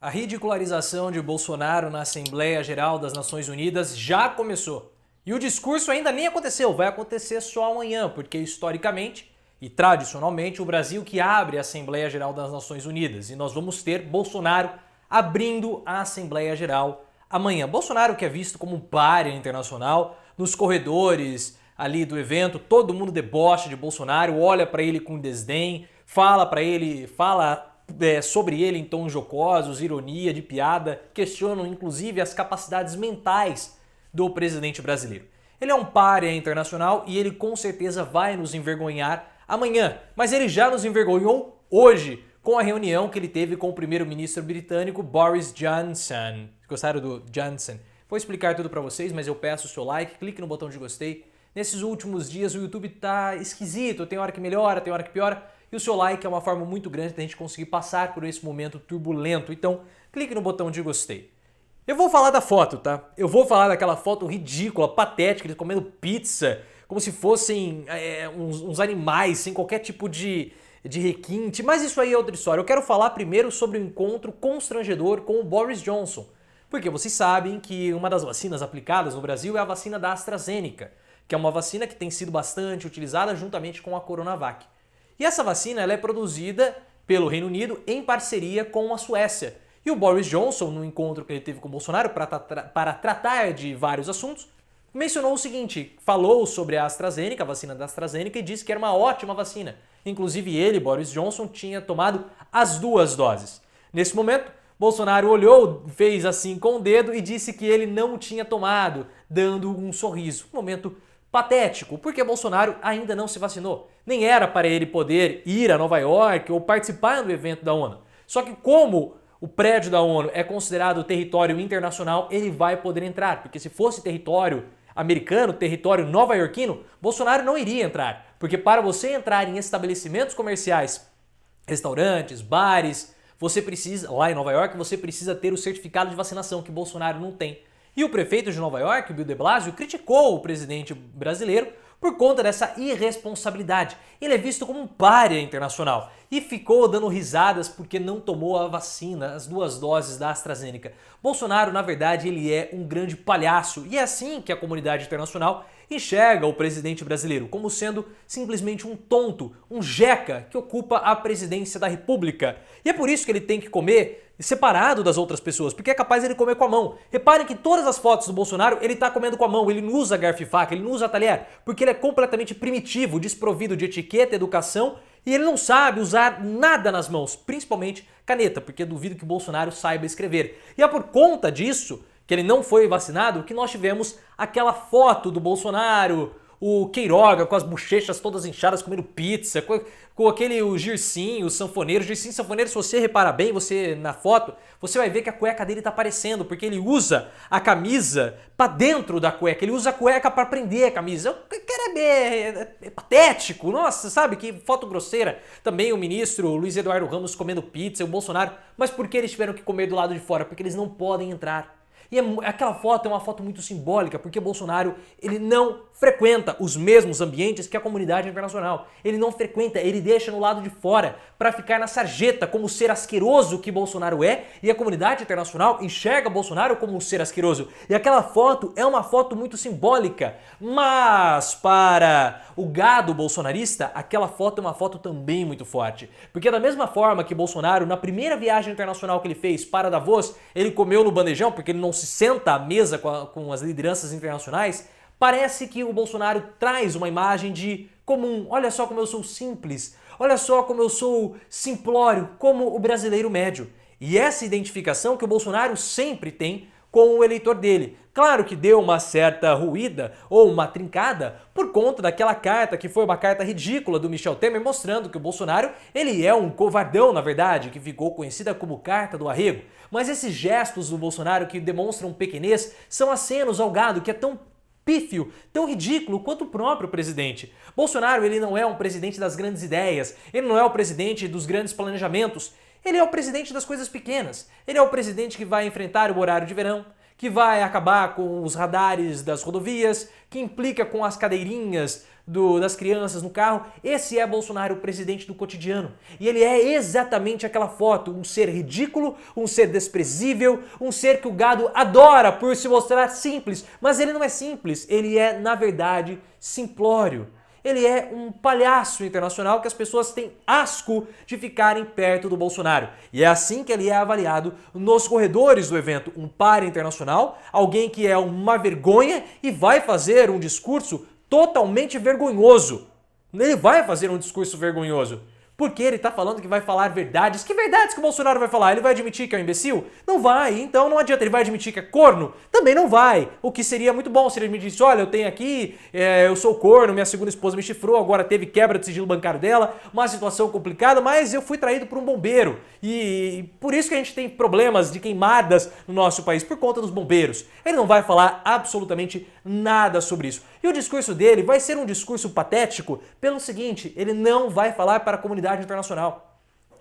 A ridicularização de Bolsonaro na Assembleia Geral das Nações Unidas já começou. E o discurso ainda nem aconteceu, vai acontecer só amanhã, porque historicamente e tradicionalmente o Brasil que abre a Assembleia Geral das Nações Unidas. E nós vamos ter Bolsonaro abrindo a Assembleia Geral amanhã. Bolsonaro que é visto como um pária internacional, nos corredores ali do evento, todo mundo debocha de Bolsonaro, olha para ele com desdém, fala sobre ele em tons jocosos, ironia, de piada, questionam inclusive as capacidades mentais do presidente brasileiro. Ele é um pária internacional e ele com certeza vai nos envergonhar amanhã, mas ele já nos envergonhou hoje com a reunião que ele teve com o primeiro-ministro britânico Boris Johnson. Gostaram do Johnson? Vou explicar tudo para vocês, mas eu peço o seu like, clique no botão de gostei. Nesses últimos dias o YouTube tá esquisito, tem hora que melhora, tem hora que piora, e o seu like é uma forma muito grande da gente conseguir passar por esse momento turbulento. Então, clique no botão de gostei. Eu vou falar da foto, tá? Eu vou falar daquela foto ridícula, patética, eles comendo pizza, como se fossem uns animais, sem qualquer tipo de requinte, mas isso aí é outra história. Eu quero falar primeiro sobre o encontro constrangedor com o Boris Johnson, porque vocês sabem que uma das vacinas aplicadas no Brasil é a vacina da AstraZeneca, que é uma vacina que tem sido bastante utilizada juntamente com a Coronavac. E essa vacina ela é produzida pelo Reino Unido em parceria com a Suécia. E o Boris Johnson, no encontro que ele teve com o Bolsonaro para tratar de vários assuntos, mencionou o seguinte, falou sobre a AstraZeneca, a vacina da AstraZeneca, e disse que era uma ótima vacina. Inclusive ele, Boris Johnson, tinha tomado as 2 doses. Nesse momento, Bolsonaro olhou, fez assim com o dedo e disse que ele não tinha tomado, dando um sorriso. Um momento patético, porque Bolsonaro ainda não se vacinou. Nem era para ele poder ir a Nova York ou participar do evento da ONU. Só que como o prédio da ONU é considerado território internacional, ele vai poder entrar, porque se fosse território americano, território nova-iorquino, Bolsonaro não iria entrar, porque para você entrar em estabelecimentos comerciais, restaurantes, bares, você precisa, lá em Nova York, você precisa ter o certificado de vacinação, que Bolsonaro não tem. E o prefeito de Nova York, Bill de Blasio, criticou o presidente brasileiro por conta dessa irresponsabilidade. Ele é visto como um pária internacional e ficou dando risadas porque não tomou a vacina, as 2 doses da AstraZeneca. Bolsonaro, na verdade, ele é um grande palhaço e é assim que a comunidade internacional enxerga o presidente brasileiro, como sendo simplesmente um tonto, um jeca que ocupa a presidência da República. E é por isso que ele tem que comer separado das outras pessoas, porque é capaz de ele comer com a mão. Reparem que todas as fotos do Bolsonaro ele tá comendo com a mão, ele não usa garfo e faca, ele não usa talher, porque ele é completamente primitivo, desprovido de etiqueta, educação, e ele não sabe usar nada nas mãos, principalmente caneta, porque duvido que o Bolsonaro saiba escrever. E é por conta disso que ele não foi vacinado que nós tivemos aquela foto do Bolsonaro, o Queiroga com as bochechas todas inchadas comendo pizza, com aquele o Girsim, o sanfoneiro. Girsim, sanfoneiro, se você reparar bem, você na foto, você vai ver que a cueca dele tá aparecendo, porque ele usa a camisa pra dentro da cueca, ele usa a cueca pra prender a camisa. É patético, nossa, sabe, que foto grosseira. Também o ministro Luiz Eduardo Ramos comendo pizza, o Bolsonaro, mas por que eles tiveram que comer do lado de fora? Porque eles não podem entrar. E aquela foto é uma foto muito simbólica, porque Bolsonaro ele não frequenta os mesmos ambientes que a comunidade internacional. Ele não frequenta, ele deixa no lado de fora para ficar na sarjeta como o ser asqueroso que Bolsonaro é, e a comunidade internacional enxerga Bolsonaro como um ser asqueroso. E aquela foto é uma foto muito simbólica, mas para o gado bolsonarista, aquela foto é uma foto também muito forte. Porque da mesma forma que Bolsonaro, na primeira viagem internacional que ele fez para Davos, ele comeu no bandejão, porque ele não se senta à mesa com as lideranças internacionais, parece que o Bolsonaro traz uma imagem de comum. Olha só como eu sou simples, olha só como eu sou simplório, como o brasileiro médio. E essa identificação que o Bolsonaro sempre tem com o eleitor dele. Claro que deu uma certa ruída ou uma trincada por conta daquela carta que foi uma carta ridícula do Michel Temer mostrando que o Bolsonaro ele é um covardão, na verdade, que ficou conhecida como carta do arrego. Mas esses gestos do Bolsonaro que demonstram pequenez são acenos ao gado que é tão pífio, tão ridículo quanto o próprio presidente. Bolsonaro ele não é um presidente das grandes ideias, ele não é o presidente dos grandes planejamentos, ele é o presidente das coisas pequenas. Ele é o presidente que vai enfrentar o horário de verão, que vai acabar com os radares das rodovias, que implica com as cadeirinhas das crianças no carro. Esse é Bolsonaro, o presidente do cotidiano. E ele é exatamente aquela foto, um ser ridículo, um ser desprezível, um ser que o gado adora por se mostrar simples. Mas ele não é simples, ele é, na verdade, simplório. Ele é um palhaço internacional que as pessoas têm asco de ficarem perto do Bolsonaro. E é assim que ele é avaliado nos corredores do evento. Um par internacional, alguém que é uma vergonha e vai fazer um discurso totalmente vergonhoso. Ele vai fazer um discurso vergonhoso. Porque ele tá falando que vai falar verdades. Que verdades que o Bolsonaro vai falar? Ele vai admitir que é um imbecil? Não vai, então não adianta. Ele vai admitir que é corno? Também não vai. O que seria muito bom se ele me disse, olha, eu tenho aqui, eu sou corno, minha segunda esposa me chifrou, agora teve quebra de sigilo bancário dela, uma situação complicada, mas eu fui traído por um bombeiro. E por isso que a gente tem problemas de queimadas no nosso país, por conta dos bombeiros. Ele não vai falar absolutamente nada sobre isso. E o discurso dele vai ser um discurso patético pelo seguinte, ele não vai falar para a comunidade internacional.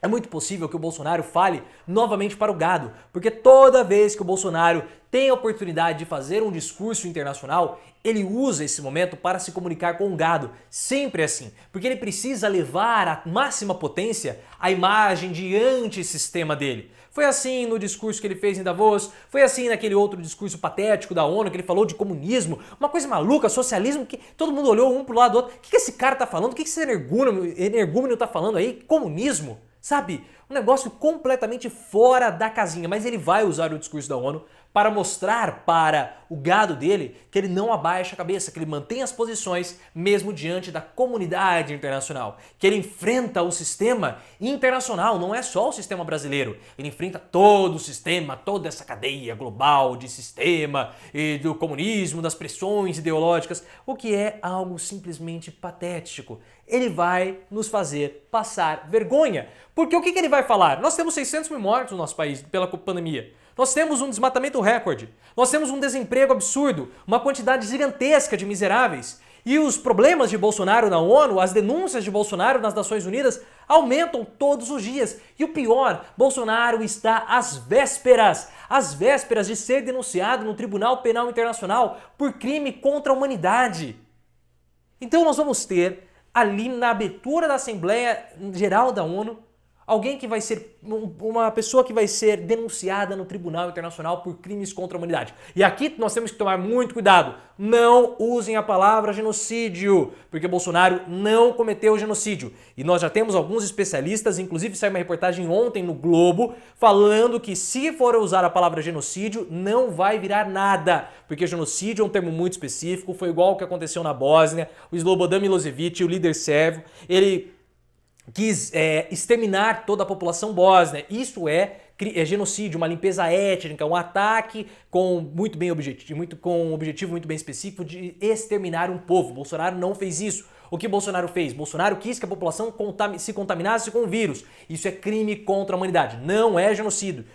É muito possível que o Bolsonaro fale novamente para o gado, porque toda vez que o Bolsonaro tem a oportunidade de fazer um discurso internacional, ele usa esse momento para se comunicar com o gado. Sempre assim, porque ele precisa levar à máxima potência a imagem de antissistema dele. Foi assim no discurso que ele fez em Davos, foi assim naquele outro discurso patético da ONU, que ele falou de comunismo, uma coisa maluca, socialismo, que todo mundo olhou um pro lado do outro. O que esse cara tá falando? O que esse energúmeno tá falando aí? Comunismo? Sabe? Um negócio completamente fora da casinha, mas ele vai usar o discurso da ONU para mostrar para o gado dele que ele não abaixa a cabeça, que ele mantém as posições mesmo diante da comunidade internacional, que ele enfrenta o sistema internacional, não é só o sistema brasileiro, ele enfrenta todo o sistema, toda essa cadeia global de sistema e do comunismo, das pressões ideológicas, o que é algo simplesmente patético. Ele vai nos fazer passar vergonha. Porque o que ele vai falar? Nós temos 600 mil mortos no nosso país pela pandemia. Nós temos um desmatamento recorde. Nós temos um desemprego absurdo, uma quantidade gigantesca de miseráveis. E os problemas de Bolsonaro na ONU, as denúncias de Bolsonaro nas Nações Unidas aumentam todos os dias. E o pior, Bolsonaro está às vésperas de ser denunciado no Tribunal Penal Internacional por crime contra a humanidade. Então nós vamos ter ali na abertura da Assembleia Geral da ONU, alguém que vai ser, uma pessoa que vai ser denunciada no Tribunal Internacional por crimes contra a humanidade. E aqui nós temos que tomar muito cuidado. Não usem a palavra genocídio, porque Bolsonaro não cometeu genocídio. E nós já temos alguns especialistas, inclusive saiu uma reportagem ontem no Globo, falando que se for usar a palavra genocídio, não vai virar nada. Porque genocídio é um termo muito específico, foi igual ao que aconteceu na Bósnia, o Slobodan Milosevic, o líder sérvio, ele quis exterminar toda a população bósnia. Isso é genocídio, uma limpeza étnica, um ataque com um objetivo muito bem específico de exterminar um povo. Bolsonaro não fez isso. O que Bolsonaro fez? Bolsonaro quis que a população se contaminasse com o vírus. Isso é crime contra a humanidade, não é genocídio.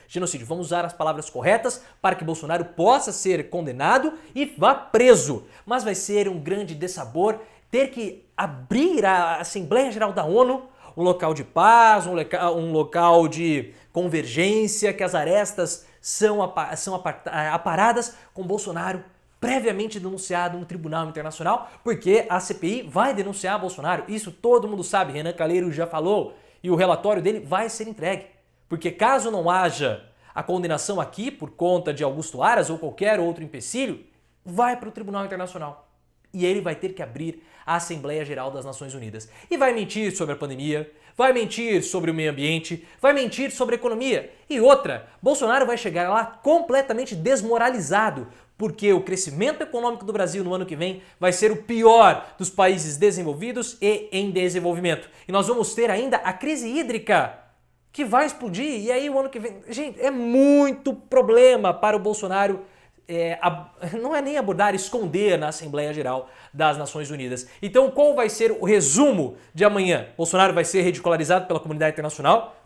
Vamos usar as palavras corretas para que Bolsonaro possa ser condenado e vá preso. Mas vai ser um grande dessabor ter que abrir a Assembleia Geral da ONU, um local de paz, um local de convergência, que as arestas são aparadas com Bolsonaro previamente denunciado no Tribunal Internacional, porque a CPI vai denunciar Bolsonaro. Isso todo mundo sabe, Renan Calheiros já falou, e o relatório dele vai ser entregue. Porque caso não haja a condenação aqui por conta de Augusto Aras ou qualquer outro empecilho, vai para o Tribunal Internacional. E ele vai ter que abrir a Assembleia Geral das Nações Unidas. E vai mentir sobre a pandemia, vai mentir sobre o meio ambiente, vai mentir sobre a economia. E outra, Bolsonaro vai chegar lá completamente desmoralizado, porque o crescimento econômico do Brasil no ano que vem vai ser o pior dos países desenvolvidos e em desenvolvimento. E nós vamos ter ainda a crise hídrica, que vai explodir. E aí o ano que vem... Gente, é muito problema para o Bolsonaro não é nem abordar, esconder na Assembleia Geral das Nações Unidas. Então, qual vai ser o resumo de amanhã? Bolsonaro vai ser ridicularizado pela comunidade internacional,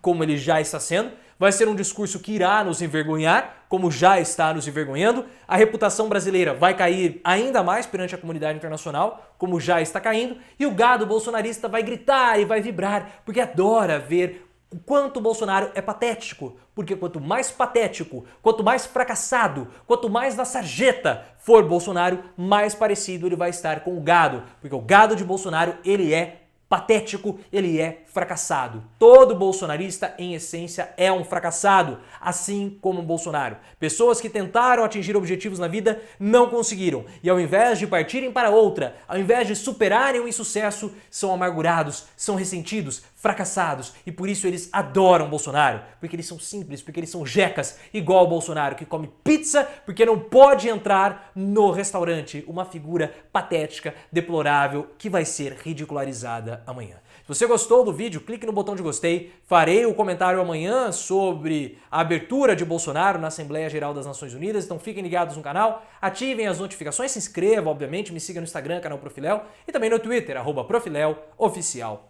como ele já está sendo. Vai ser um discurso que irá nos envergonhar, como já está nos envergonhando. A reputação brasileira vai cair ainda mais perante a comunidade internacional, como já está caindo. E o gado bolsonarista vai gritar e vai vibrar, porque adora ver o quanto o Bolsonaro é patético, porque quanto mais patético, quanto mais fracassado, quanto mais na sarjeta for Bolsonaro, mais parecido ele vai estar com o gado, porque o gado de Bolsonaro, ele é patético, ele é fracassado. Todo bolsonarista, em essência, é um fracassado, assim como o Bolsonaro. Pessoas que tentaram atingir objetivos na vida não conseguiram, e ao invés de partirem para outra, ao invés de superarem o insucesso, são amargurados, são ressentidos, fracassados, e por isso eles adoram Bolsonaro, porque eles são simples, porque eles são jecas, igual o Bolsonaro, que come pizza porque não pode entrar no restaurante, uma figura patética, deplorável, que vai ser ridicularizada amanhã. Se você gostou do vídeo, clique no botão de gostei. Farei o comentário amanhã sobre a abertura de Bolsonaro na Assembleia Geral das Nações Unidas, então fiquem ligados no canal, ativem as notificações, se inscrevam, obviamente, me siga no Instagram, canal Profiléu, e também no Twitter, @ProfiléuOficial.